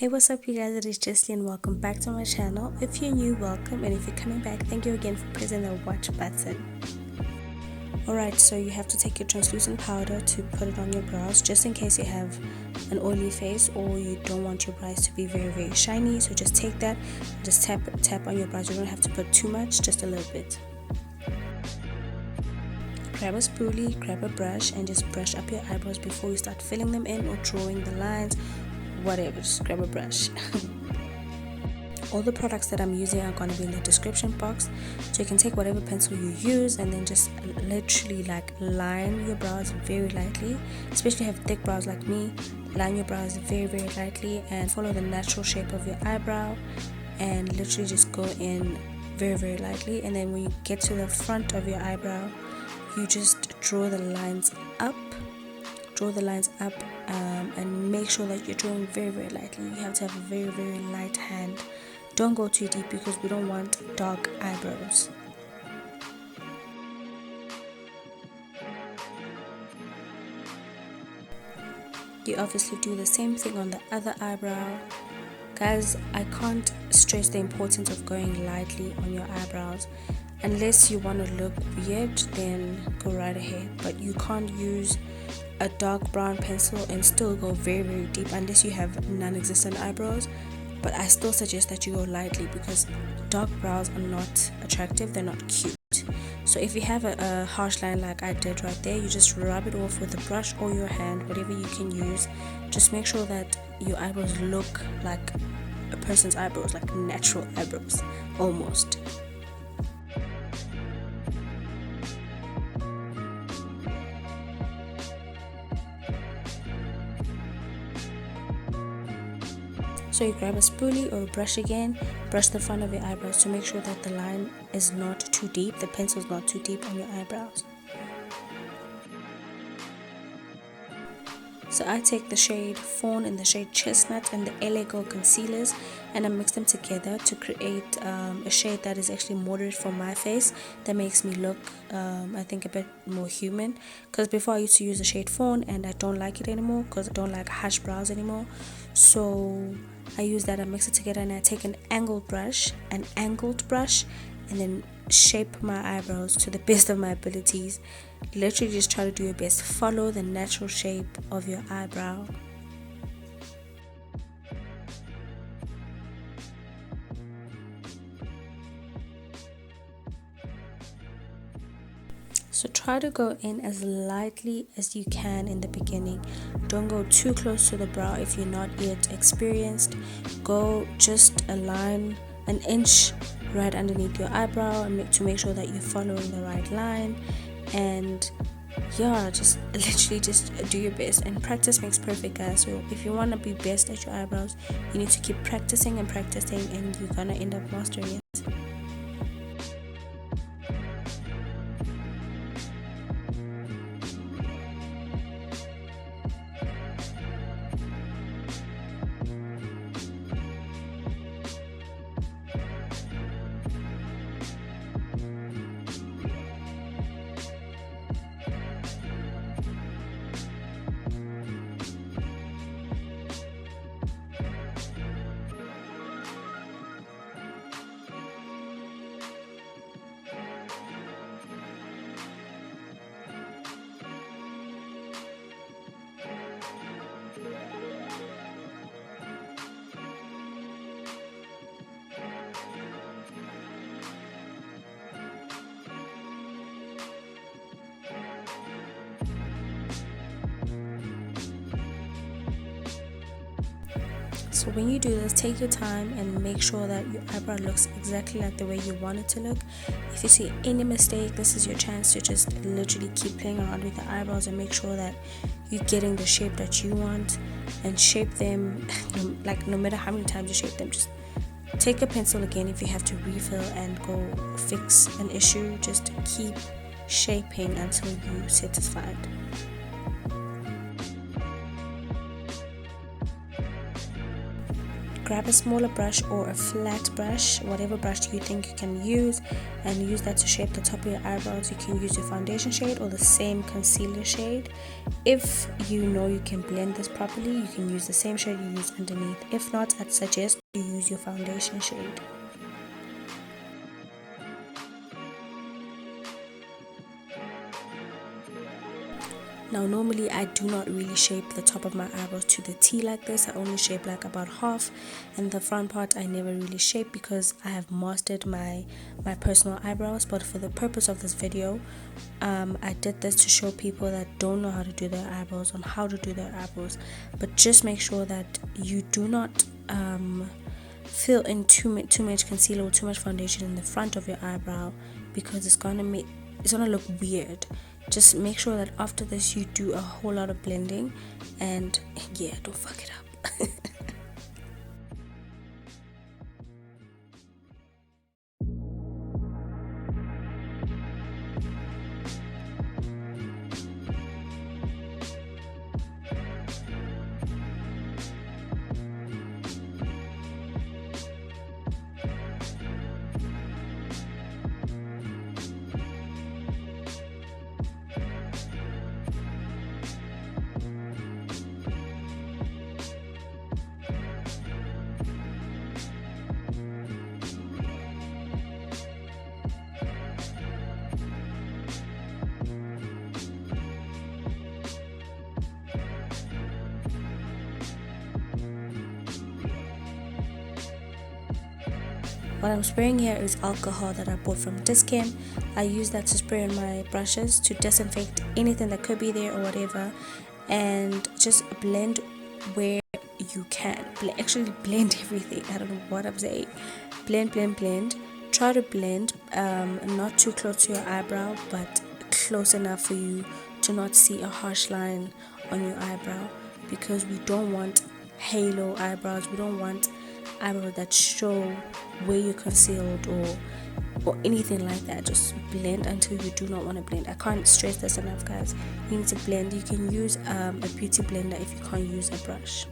Hey, what's up, you guys? It is Jessie and welcome back to my channel. If you're new, welcome, and if you're coming back, thank you again for pressing the watch button. Alright, so you have to take your translucent powder to put it on your brows, just in case you have an oily face or you don't want your brows to be very shiny. So just take that, just tap on your brows. You don't have to put too much, just a little bit. Grab a spoolie, grab a brush, and just brush up your eyebrows before you start filling them in or drawing the lines. Whatever, just grab a brush. All the products that I'm using are going to be in the description box, so you can take whatever pencil you use and then just literally line your brows very lightly. Especially if you have thick brows like me, line your brows very lightly and follow the natural shape of your eyebrow and literally just go in very lightly. And then when you get to the front of your eyebrow, you just draw the lines up and make sure that you're drawing very lightly. You have to have a very light hand. Don't go too deep because we don't want dark eyebrows. You obviously do the same thing on the other eyebrow. Guys, I can't stress the importance of going lightly on your eyebrows. Unless you want to look weird, then go right ahead, but you can't use a dark brown pencil and still go very deep unless you have non-existent eyebrows. But I still suggest that you go lightly because dark brows are not attractive, they're not cute. So if you have a harsh line like I did right there, you just rub it off with a brush or your hand, whatever you can use. Just make sure that your eyebrows look like a person's eyebrows, like natural eyebrows almost. So you grab a spoolie or a brush again, brush the front of your eyebrows to make sure that the line is not too deep, the pencil is not too deep on your eyebrows. So I take the shade Fawn and the shade Chestnut and the LA Girl concealers and I mix them together to create a shade that is actually moderate for my face, that makes me look I think a bit more human. Because before I used to use the shade Fawn and I don't like it anymore because I don't like harsh brows anymore. So I use that, I mix it together, and I take an angled brush and then shape my eyebrows to the best of my abilities. Literally just try to do your best. Follow the natural shape of your eyebrow. So try to go in as lightly as you can in the beginning. Don't go too close to the brow if you're not yet experienced. Go just a line, an inch right underneath your eyebrow, and to make sure that you're following the right line. And yeah, just literally just do your best, and practice makes perfect, guys. So if you want to be best at your eyebrows, you need to keep practicing and you're gonna end up mastering it. So when you do this, take your time and make sure that your eyebrow looks exactly like the way you want it to look. If you see any mistake, this is your chance to just literally keep playing around with the eyebrows and make sure that you're getting the shape that you want, and shape them like no matter how many times you shape them. Just take a pencil again if you have to refill and go fix an issue. Just keep shaping until you're satisfied. grab a smaller brush or a flat brush, whatever brush you think you can use, and use that to shape the top of your eyebrows. You can use your foundation shade or the same concealer shade. If you know you can blend this properly, you can use the same shade you use underneath. If not, I'd suggest you use your foundation shade. Now normally I do not really shape the top of my eyebrows to the T like this. I only shape like about half, and the front part I never really shape because I have mastered my personal eyebrows. But for the purpose of this video, I did this to show people that don't know how to do their eyebrows on how to do their eyebrows. But just make sure that you do not fill in too much concealer or too much foundation in the front of your eyebrow, because it's gonna look weird. Just make sure that after this you do a whole lot of blending, and yeah, don't fuck it up. What I'm spraying here is alcohol that I bought from Discam. I use that to spray on my brushes to disinfect anything that could be there or whatever, and just blend where you can. Actually blend everything. I don't know what I'm saying. Blend. Try to blend not too close to your eyebrow, but close enough for you to not see a harsh line on your eyebrow, because we don't want halo eyebrows. We don't want eyebrows that show where you concealed or anything like that. Just blend until you do not want to blend. I can't stress this enough, guys. You need to blend. You can use a beauty blender if you can't use a brush.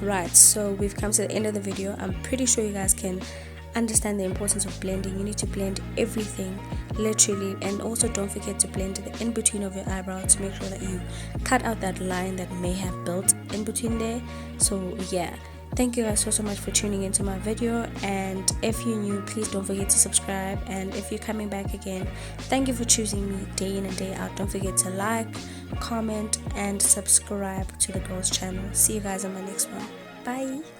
Right, so we've come to the end of the video. I'm pretty sure you guys can understand the importance of blending. You need to blend everything, literally, and also don't forget to blend the in between of your eyebrow to make sure that you cut out that line that may have built in between there. So yeah, thank you guys so much for tuning into my video, and if you're new, please don't forget to subscribe, and if you're coming back again, thank you for choosing me day in and day out. Don't forget to like, comment, and subscribe to the girls channel. See you guys on my next one. Bye.